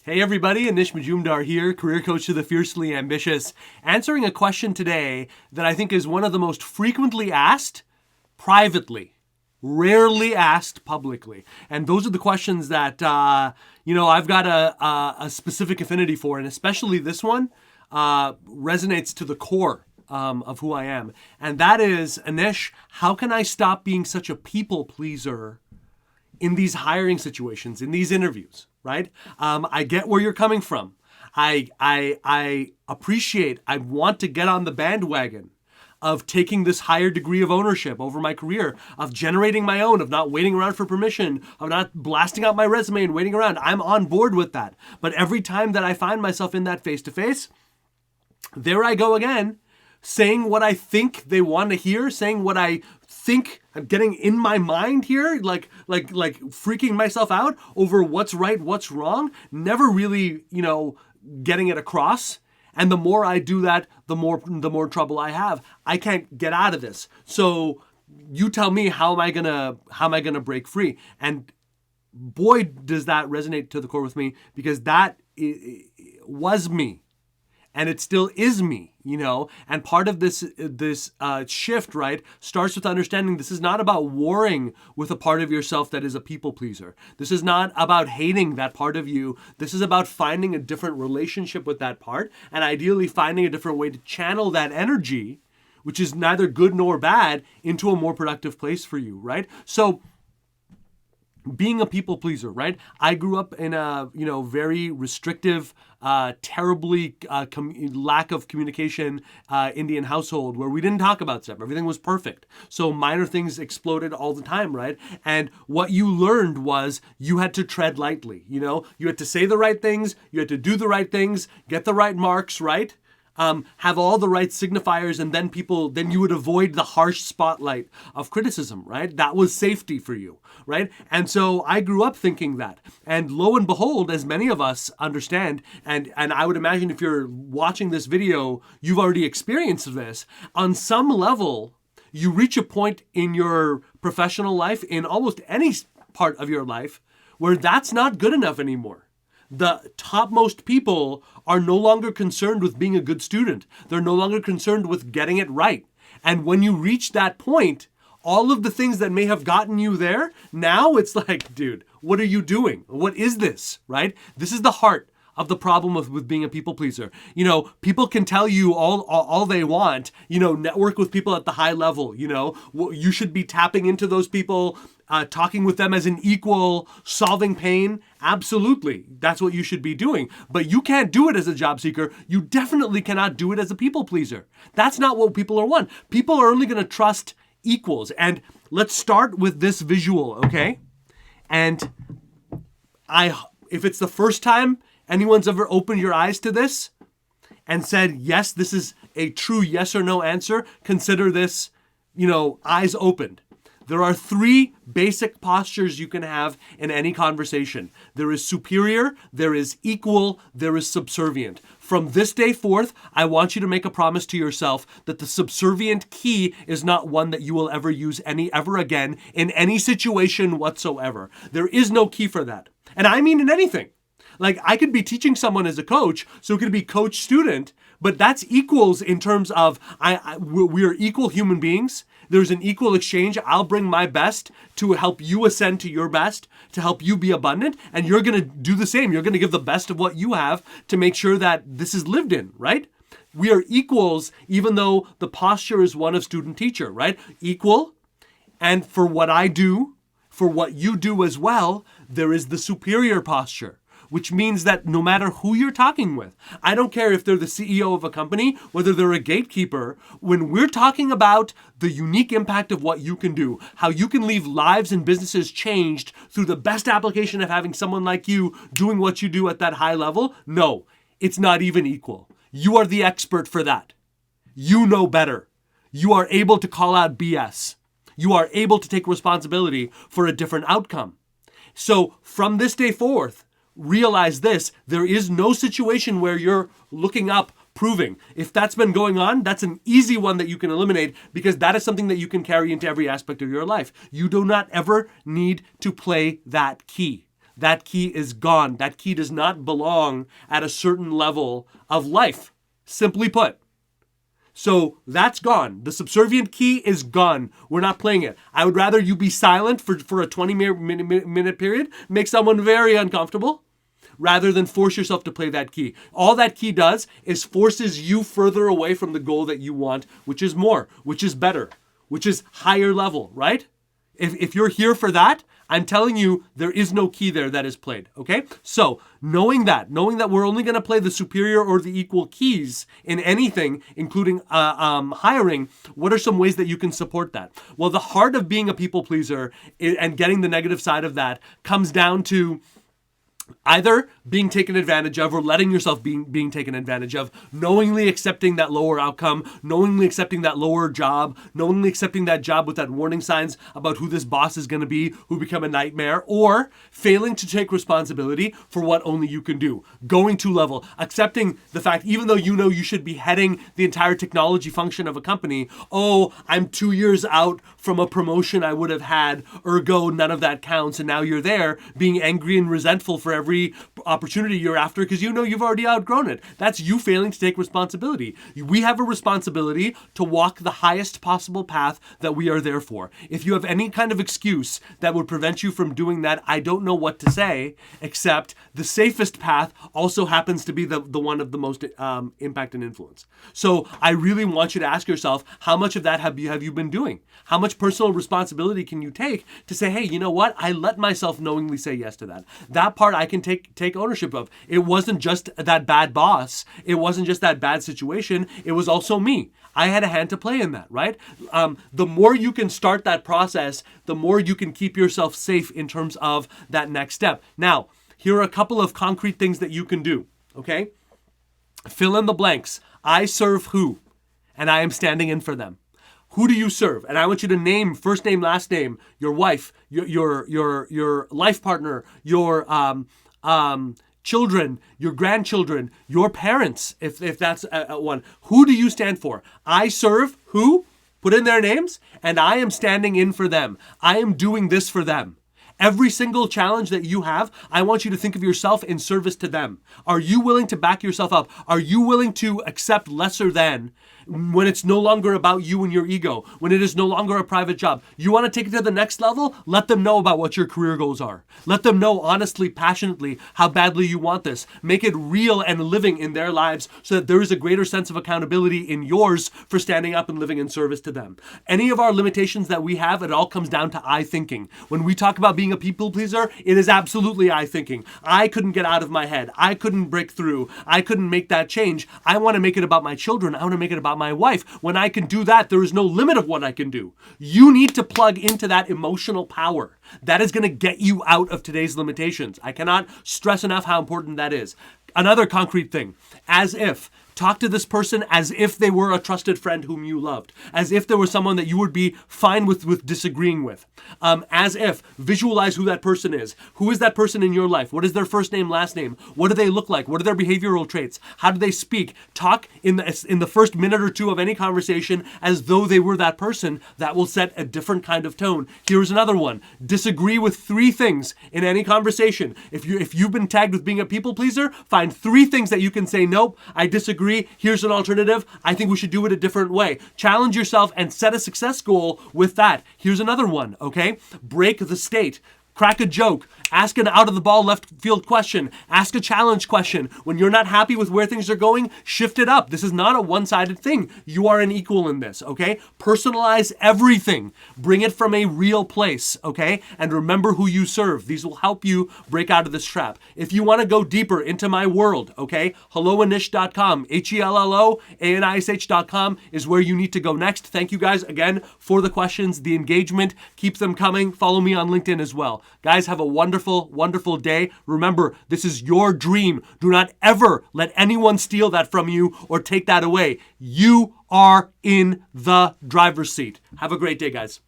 Hey everybody, Anish Majumdar here, career coach to the fiercely ambitious, answering a question today that I think is one of the most frequently asked privately, rarely asked publicly. And those are the questions that, I've got a specific affinity for, and especially this one resonates to the core of who I am. And that is, Anish, how can I stop being such a people pleaser in these hiring situations, in these interviews, right? I get where you're coming from. I appreciate, I want to get on the bandwagon of taking this higher degree of ownership over my career, of generating my own, of not waiting around for permission, of not blasting out my resume and waiting around. I'm on board with that. But every time that I find myself in that face-to-face, there I go again, saying what I think they want to hear, saying what I think I'm getting in my mind here, like freaking myself out over what's right, what's wrong, never really, getting it across. And the more I do that, the more trouble I have. I can't get out of this. So you tell me, how am I gonna break free? And boy, does that resonate to the core with me, because that was me. And it still is me, and part of this shift, right, starts with understanding this is not about warring with a part of yourself that is a people pleaser. This is not about hating that part of you. This is about finding a different relationship with that part, and ideally finding a different way to channel that energy, which is neither good nor bad, into a more productive place for you, right? So being a people pleaser, right? I grew up in a, very restrictive, terribly lack of communication Indian household where we didn't talk about stuff. Everything was perfect. So minor things exploded all the time, right? And what you learned was you had to tread lightly, you had to say the right things, you had to do the right things, get the right marks, right? Have all the right signifiers, and then you would avoid the harsh spotlight of criticism, right? That was safety for you, right? And so I grew up thinking that. And lo and behold, as many of us understand, and I would imagine if you're watching this video, you've already experienced this, on some level, you reach a point in your professional life, in almost any part of your life, where that's not good enough anymore. The topmost people are no longer concerned with being a good student. They're no longer concerned with getting it right. And when you reach that point, all of the things that may have gotten you there, now it's like, dude, what are you doing? What is this, right? This is the heart of the problem with being a people pleaser. People can tell you all they want, network with people at the high level, you should be tapping into those people, talking with them as an equal, solving pain. Absolutely. That's what you should be doing. But you can't do it as a job seeker. You definitely cannot do it as a people pleaser. That's not what people are want. People are only going to trust equals. And let's start with this visual, okay? And if it's the first time anyone's ever opened your eyes to this and said, yes, this is a true yes or no answer, consider this, eyes opened. There are three basic postures you can have in any conversation. There is superior, there is equal, there is subservient. From this day forth, I want you to make a promise to yourself that the subservient key is not one that you will ever use ever again in any situation whatsoever. There is no key for that. And I mean in anything. Like, I could be teaching someone as a coach, so it could be coach-student, but that's equals in terms of we are equal human beings. There's an equal exchange. I'll bring my best to help you ascend to your best, to help you be abundant, and you're going to do the same. You're going to give the best of what you have to make sure that this is lived in, right? We are equals, even though the posture is one of student-teacher, right? Equal, and for what I do, for what you do as well, there is the superior posture, which means that no matter who you're talking with, I don't care if they're the CEO of a company, whether they're a gatekeeper, when we're talking about the unique impact of what you can do, how you can leave lives and businesses changed through the best application of having someone like you doing what you do at that high level, no, it's not even equal. You are the expert for that. You know better. You are able to call out BS. You are able to take responsibility for a different outcome. So from this day forth, realize this, there is no situation where you're looking up proving. If that's been going on, that's an easy one that you can eliminate, because that is something that you can carry into every aspect of your life. You do not ever need to play that key. that key is gone. That key does not belong at a certain level of life, simply put. So that's gone. The subservient key is gone. We're not playing it. I would rather you be silent for a 20-minute period, make someone very uncomfortable, rather than force yourself to play that key. All that key does is forces you further away from the goal that you want, which is more, which is better, which is higher level, right? If you're here for that, I'm telling you, there is no key there that is played, okay? So, knowing that we're only going to play the superior or the equal keys in anything, including hiring, what are some ways that you can support that? Well, the heart of being a people pleaser and getting the negative side of that comes down to either being taken advantage of or letting yourself being taken advantage of, knowingly accepting that lower outcome, knowingly accepting that lower job, knowingly accepting that job with that warning signs about who this boss is going to be, who become a nightmare, or failing to take responsibility for what only you can do. Going to level, accepting the fact, even though you know you should be heading the entire technology function of a company, oh, I'm 2 years out from a promotion I would have had, ergo none of that counts, and now you're there being angry and resentful for every opportunity you're after because you know you've already outgrown it. That's you failing to take responsibility. We have a responsibility to walk the highest possible path that we are there for. If you have any kind of excuse that would prevent you from doing that, I don't know what to say, except the safest path also happens to be the one of the most impact and influence. So I really want you to ask yourself, how much of that have you been doing? How much personal responsibility can you take to say, hey, you know what? I let myself knowingly say yes to that. That part I can take ownership of. It wasn't just that bad boss. It wasn't just that bad situation. It was also me. I had a hand to play in that, right? The more you can start that process, the more you can keep yourself safe in terms of that next step. Now, here are a couple of concrete things that you can do, okay? Fill in the blanks. I serve who? And I am standing in for them. Who do you serve? And I want you to name, first name, last name, your wife, your life partner, your children, your grandchildren, your parents, if that's one. Who do you stand for? I serve who? Put in their names, and I am standing in for them. I am doing this for them. Every single challenge that you have, I want you to think of yourself in service to them. Are you willing to back yourself up? Are you willing to accept lesser than when it's no longer about you and your ego, when it is no longer a private job? You want to take it to the next level? Let them know about what your career goals are. Let them know honestly, passionately, how badly you want this. Make it real and living in their lives so that there is a greater sense of accountability in yours for standing up and living in service to them. Any of our limitations that we have, it all comes down to I thinking. When we talk about being a people pleaser, it is absolutely I thinking. I couldn't get out of my head. I couldn't break through. I couldn't make that change. I want to make it about my children. I want to make it about my wife. When I can do that, there is no limit of what I can do. You need to plug into that emotional power. That is going to get you out of today's limitations. I cannot stress enough how important that is. Another concrete thing, as if. Talk to this person as if they were a trusted friend whom you loved. As if there was someone that you would be fine with disagreeing with. As if. Visualize who that person is. Who is that person in your life? What is their first name, last name? What do they look like? What are their behavioral traits? How do they speak? Talk in the first minute or two of any conversation as though they were that person. That will set a different kind of tone. Here's another one. Disagree with 3 things in any conversation. If you've been tagged with being a people pleaser, find 3 things that you can say, nope, I disagree. Here's an alternative. I think we should do it a different way. Challenge yourself and set a success goal with that. Here's another one, okay? Break the state. Crack a joke. Ask an out-of-the-ball left field question. Ask a challenge question. When you're not happy with where things are going, shift it up. This is not a one-sided thing. You are an equal in this, okay? Personalize everything. Bring it from a real place, okay? And remember who you serve. These will help you break out of this trap. If you want to go deeper into my world, okay? HelloAnish.com. HelloAnish.com is where you need to go next. Thank you guys again for the questions, the engagement. Keep them coming. Follow me on LinkedIn as well. Guys, have a wonderful, wonderful day. Remember, this is your dream. Do not ever let anyone steal that from you or take that away. You are in the driver's seat. Have a great day, guys.